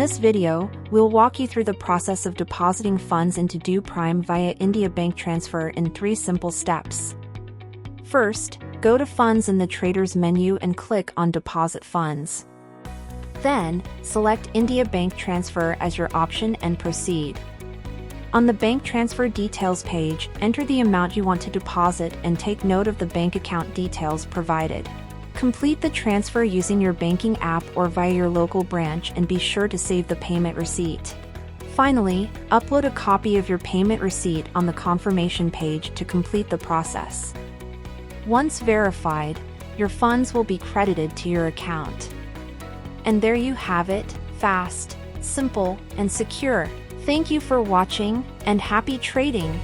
this video, we'll walk you through the process of depositing funds into Do Prime via India Bank transfer in 3 simple steps. First, go to Funds in the Traders menu and click on Deposit Funds. Then, select India Bank Transfer as your option and proceed. On the bank transfer details page, enter the amount you want to deposit and take note of the bank account details provided. Complete the transfer using your banking app or via your local branch and be sure to save the payment receipt. Finally, upload a copy of your payment receipt on the confirmation page to complete the process. Once verified, your funds will be credited to your account. And there you have it, fast, simple, and secure. Thank you for watching, and happy trading!